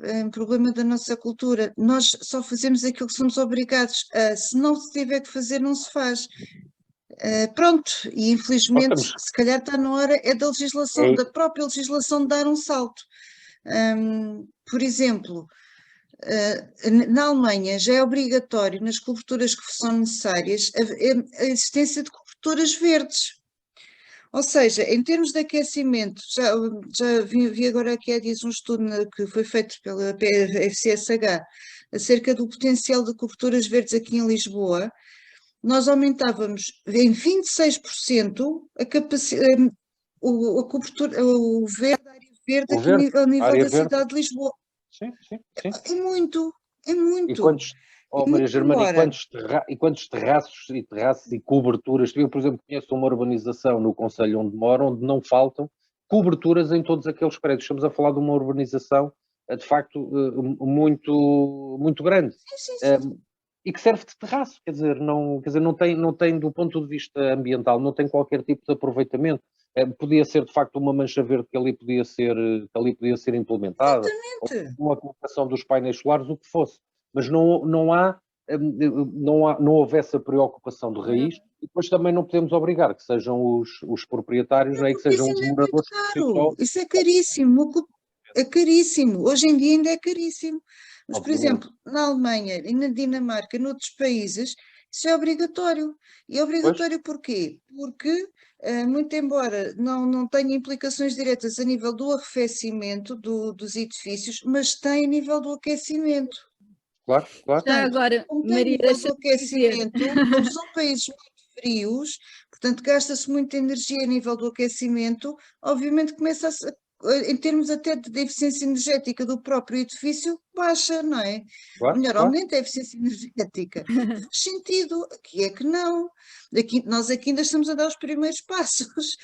da nossa cultura. Nós só fazemos aquilo que somos obrigados. Se não se tiver que fazer, não se faz. Pronto, e infelizmente, se calhar está na hora da legislação, da própria legislação, dar um salto. Por exemplo, na Alemanha já é obrigatório, nas coberturas que são necessárias, a existência de coberturas verdes. Ou seja, em termos de aquecimento, já vi agora aqui diz um estudo que foi feito pela FCSH acerca do potencial de coberturas verdes aqui em Lisboa. Nós aumentávamos em 26% a capacidade, a cobertura, o verde, a área verde aqui ao nível da cidade de Lisboa. Sim. É muito. Maria Germana, e quantos terraços e coberturas? Eu, por exemplo, conheço uma urbanização no concelho onde moro, onde não faltam coberturas em todos aqueles prédios. Estamos a falar de uma urbanização, de facto, muito grande. Sim. E que serve de terraço, quer dizer, não tem, do ponto de vista ambiental, não tem qualquer tipo de aproveitamento. Podia ser, de facto, uma mancha verde que ali podia ser implementada, ou uma colocação dos painéis solares, o que fosse. Mas não houve essa preocupação de raiz, e depois também não podemos obrigar que sejam os proprietários, que sejam os moradores. Isso é caríssimo, hoje em dia ainda é caríssimo. Mas, por exemplo, na Alemanha e na Dinamarca, noutros países, isso é obrigatório. E é obrigatório porquê? Porque, muito embora não tenha implicações diretas a nível do arrefecimento dos edifícios, mas tem a nível do aquecimento. Claro. Já agora, Maria, deixa-me aquecimento, como são países muito frios, portanto gasta-se muita energia a nível do aquecimento, obviamente começa em termos até de eficiência energética do próprio edifício, baixa, não é? Claro, Melhor, claro. aumenta a eficiência energética. Faz sentido, aqui é que não. Nós aqui ainda estamos a dar os primeiros passos.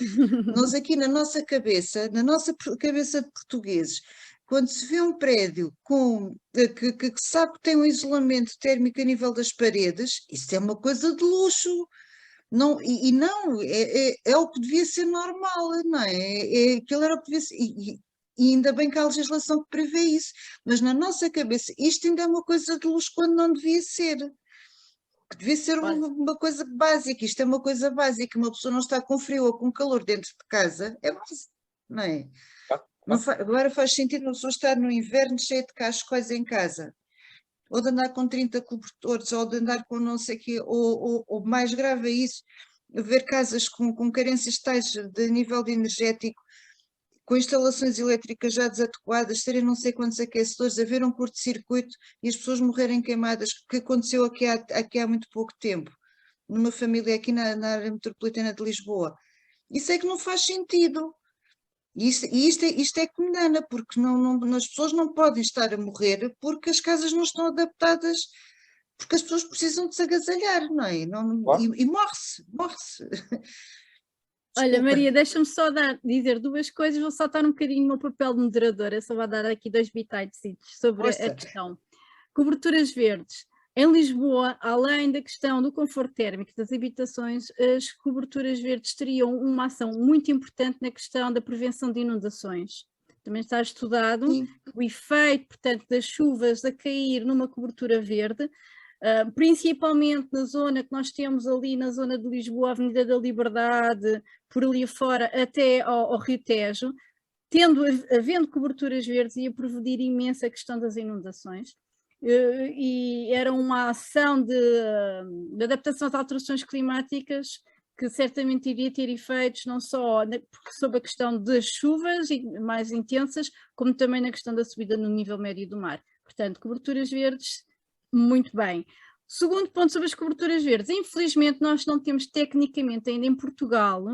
Nós aqui na nossa cabeça de portugueses, quando se vê um prédio que sabe que tem um isolamento térmico a nível das paredes, isso é uma coisa de luxo. Não, não, é o que devia ser normal, não é? Aquilo era o que devia ser, e ainda bem que há legislação que prevê isso, mas na nossa cabeça isto ainda é uma coisa de luxo quando não devia ser. Que devia ser uma coisa básica, isto é uma coisa básica, uma pessoa não está com frio ou com calor dentro de casa, é básico, não é? Agora faz sentido uma pessoa estar no inverno cheia de cascóis em casa, ou de andar com 30 cobertores, ou de andar com não sei o quê, ou mais grave é isso, ver casas com carências tais de nível de energético, com instalações elétricas já desadequadas, terem não sei quantos aquecedores, haver um curto-circuito e as pessoas morrerem queimadas, que aconteceu aqui há muito pouco tempo, numa família aqui na área metropolitana de Lisboa. Isso é que não faz sentido. Isto é que me engana, porque as pessoas não podem estar a morrer porque as casas não estão adaptadas, porque as pessoas precisam de se agasalhar, não é? Claro. E morre-se. Olha, Maria, deixa-me só dizer duas coisas, vou saltar um bocadinho o meu papel de moderadora, só vou dar aqui 2 bitites sobre a questão. Coberturas verdes. Em Lisboa, além da questão do conforto térmico das habitações, as coberturas verdes teriam uma ação muito importante na questão da prevenção de inundações. Também está estudado o efeito, portanto, das chuvas a cair numa cobertura verde, principalmente na zona que nós temos ali, na zona de Lisboa, Avenida da Liberdade, por ali afora, até ao Rio Tejo, havendo coberturas verdes, ia prevenir imenso a questão das inundações. E era uma ação de adaptação às alterações climáticas que certamente iria ter efeitos não só sobre a questão das chuvas mais intensas, como também na questão da subida no nível médio do mar. Portanto, coberturas verdes, muito bem. Segundo ponto sobre as coberturas verdes, infelizmente nós não temos tecnicamente ainda em Portugal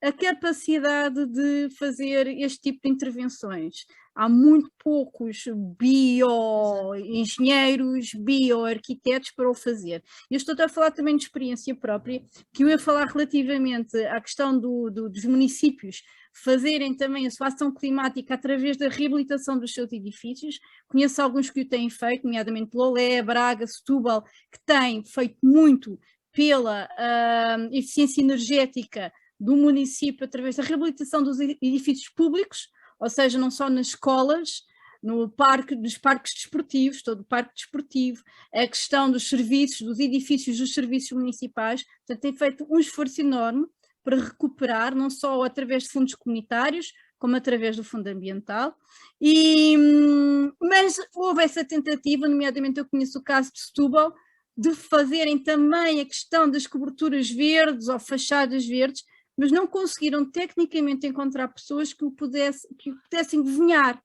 a capacidade de fazer este tipo de intervenções. Há muito poucos bioengenheiros, bioarquitetos para o fazer. Eu estou a falar também de experiência própria, que eu ia falar relativamente à questão dos municípios fazerem também a sua ação climática através da reabilitação dos seus edifícios. Conheço alguns que o têm feito, nomeadamente Lolé, Braga, Setúbal, que têm feito muito pela eficiência energética do município através da reabilitação dos edifícios públicos, ou seja, não só nas escolas, nos parques desportivos, todo o parque desportivo, a questão dos serviços, dos edifícios dos serviços municipais. Portanto, tem feito um esforço enorme para recuperar, não só através de fundos comunitários, como através do Fundo Ambiental, mas houve essa tentativa, nomeadamente eu conheço o caso de Setúbal, de fazerem também a questão das coberturas verdes ou fachadas verdes, mas não conseguiram tecnicamente encontrar pessoas que o pudessem desenhar.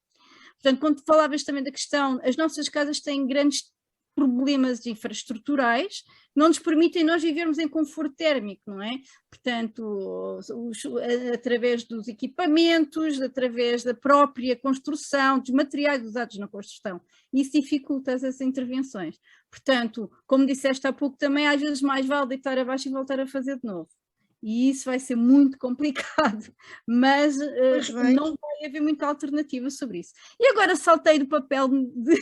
Portanto, quando falavas também da questão, as nossas casas têm grandes problemas infraestruturais, não nos permitem nós vivermos em conforto térmico, não é? Portanto, através dos equipamentos, através da própria construção, dos materiais usados na construção. Isso dificulta essas intervenções. Portanto, como disseste há pouco também, às vezes mais vale deitar abaixo e voltar a fazer de novo. E isso vai ser muito complicado, mas não vai haver muita alternativa sobre isso. E agora saltei do papel de...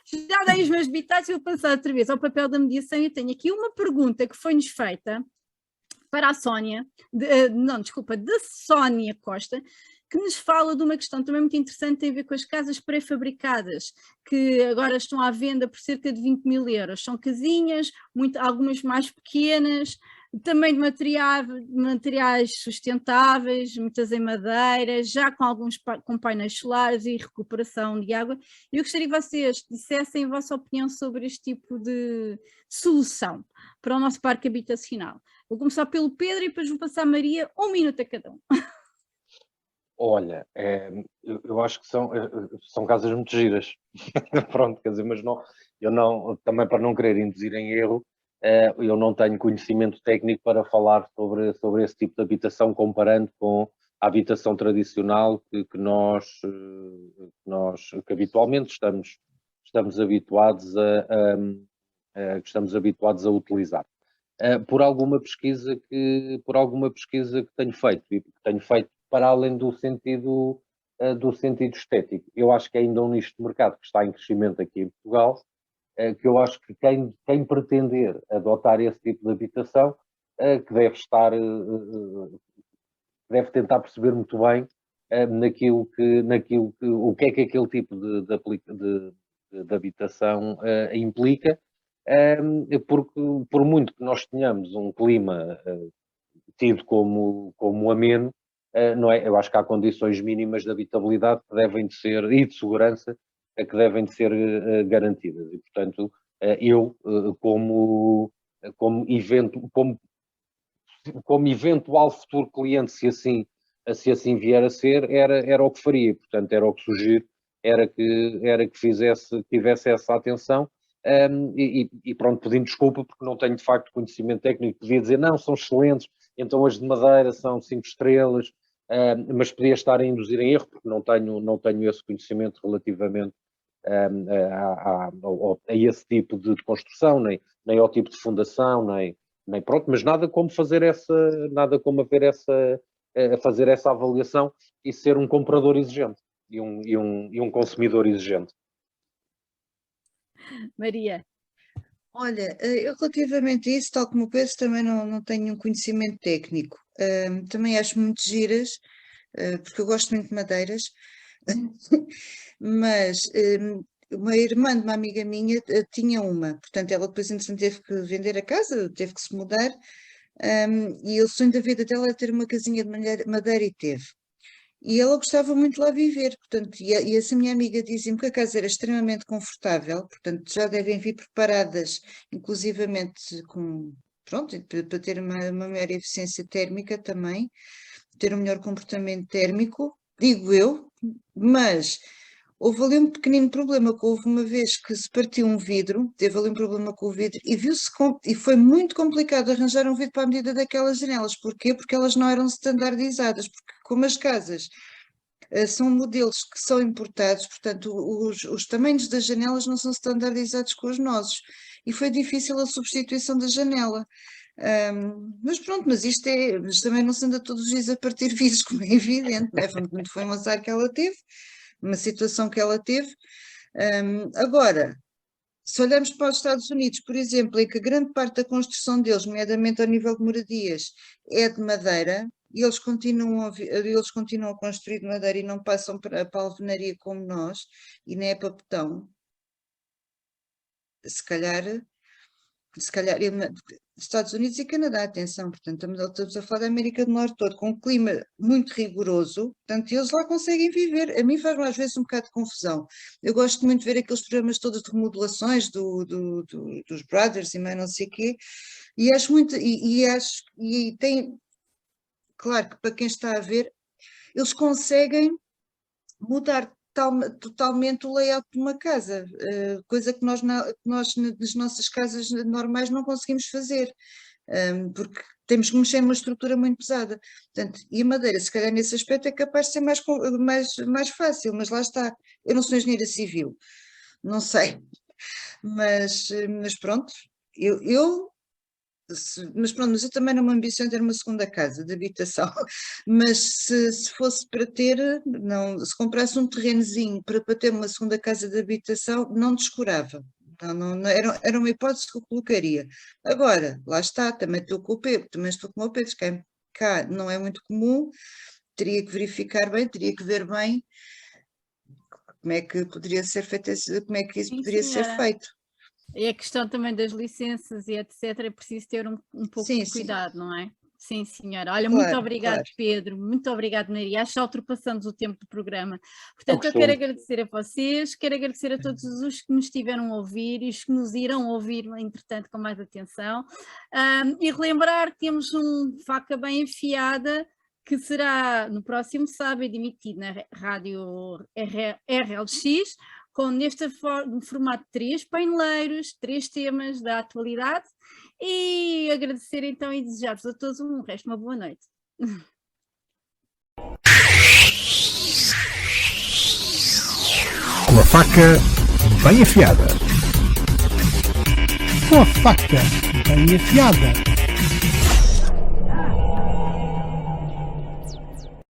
Já dei os meus bitados e vou passar outra vez ao papel da mediação. Eu tenho aqui uma pergunta que foi-nos feita para a Sónia, de Sónia Costa, que nos fala de uma questão também muito interessante, tem a ver com as casas pré-fabricadas, que agora estão à venda por cerca de 20 mil euros. São casinhas, algumas mais pequenas, também de materiais sustentáveis, muitas em madeira, já com alguns com painéis solares e recuperação de água. Eu gostaria que vocês dissessem a vossa opinião sobre este tipo de solução para o nosso parque habitacional. Vou começar pelo Pedro e depois vou passar a Maria, 1 minuto a cada um. Olha, eu acho que são casas muito giras. Pronto, quer dizer, mas também para não querer induzir em erro, eu não tenho conhecimento técnico para falar sobre esse tipo de habitação, comparando com a habitação tradicional que habitualmente estamos habituados a utilizar. Por alguma pesquisa que tenho feito, e que tenho feito para além do sentido estético. Eu acho que é ainda um nicho de mercado que está em crescimento aqui em Portugal, que eu acho que quem pretender adotar esse tipo de habitação, que deve tentar perceber muito bem o que é que aquele tipo de habitação implica, porque por muito que nós tenhamos um clima tido como ameno, não é? Eu acho que há condições mínimas de habitabilidade que devem de ser, e de segurança, que devem de ser garantidas. E, portanto, eu, como eventual futuro cliente, se assim vier a ser, era o que faria. Portanto, era o que sugiro, era que tivesse essa atenção. E pronto, pedindo desculpa porque não tenho de facto conhecimento técnico, podia dizer não, são excelentes, então as de madeira são 5 estrelas, mas podia estar a induzir em erro porque não tenho esse conhecimento relativamente a esse tipo de construção, nem ao tipo de fundação, nem pronto, mas nada como fazer essa avaliação e ser um comprador exigente e um consumidor exigente. Maria. Olha, eu relativamente a isso, tal como o Pedro, também não tenho um conhecimento técnico. Também acho muito giras, porque eu gosto muito de madeiras, mas uma irmã de uma amiga minha tinha uma, portanto ela depois entretanto teve que vender a casa, teve que se mudar, e o sonho da vida dela era ter uma casinha de madeira e teve. E ela gostava muito de lá viver, portanto, e essa minha amiga dizia-me que a casa era extremamente confortável, portanto, já devem vir preparadas, inclusivamente pronto, para ter uma maior eficiência térmica também, ter um melhor comportamento térmico, digo eu, mas houve ali um pequenino problema, que houve uma vez que se partiu um vidro, teve ali um problema com o vidro, e foi muito complicado arranjar um vidro para a medida daquelas janelas. Porquê? Porque elas não eram standardizadas, porque como as casas são modelos que são importados, portanto os tamanhos das janelas não são standardizados com os nossos, e foi difícil a substituição da janela. Mas pronto, mas também não se anda todos os dias a partir vidros, como é evidente, não é? Foi um azar que ela teve, uma situação que ela teve. Agora, se olharmos para os Estados Unidos, por exemplo, em que grande parte da construção deles, nomeadamente ao nível de moradias, é de madeira, e eles continuam a construir de madeira e não passam para a alvenaria como nós, e nem é para betão, se calhar Estados Unidos e Canadá, atenção, portanto, estamos a falar da América do Norte todo, com um clima muito rigoroso, portanto, eles lá conseguem viver. A mim faz-me às vezes um bocado de confusão. Eu gosto muito de ver aqueles programas todos de remodelações dos Brothers e mais não sei o quê, e acho muito, e tem, claro que para quem está a ver, eles conseguem mudar totalmente o layout de uma casa, coisa que nós nas nossas casas normais não conseguimos fazer, porque temos que mexer numa estrutura muito pesada. Portanto, e a madeira, se calhar nesse aspecto é capaz de ser mais fácil, mas lá está. Eu não sou engenheira civil, não sei, mas pronto, mas eu também não me ambiciono ter uma segunda casa de habitação, mas se fosse para ter, se comprasse um terrenozinho para ter uma segunda casa de habitação, não descurava. Era uma hipótese que eu colocaria. Agora, lá está, também estou com o Pedro, cá não é muito comum, teria que verificar bem, teria que ver bem como é que poderia ser feito, como é que isso poderia ser feito. E a questão também das licenças e etc. é preciso ter um pouco de cuidado, não é? Sim, senhora. Olha, claro, muito obrigado, claro. Pedro. Muito obrigado, Maria. Acho que já ultrapassamos o tempo do programa. Portanto, eu quero agradecer a vocês, quero agradecer a todos os que nos estiveram a ouvir e os que nos irão ouvir, entretanto, com mais atenção. E relembrar que temos um Faca Bem Afiada, que será no próximo sábado emitido na rádio RLX, neste formato de 3 paineleiros, 3 temas da atualidade, e agradecer então e desejar-vos a todos um resto de uma boa noite. Com a faca bem afiada. Com a faca bem afiada.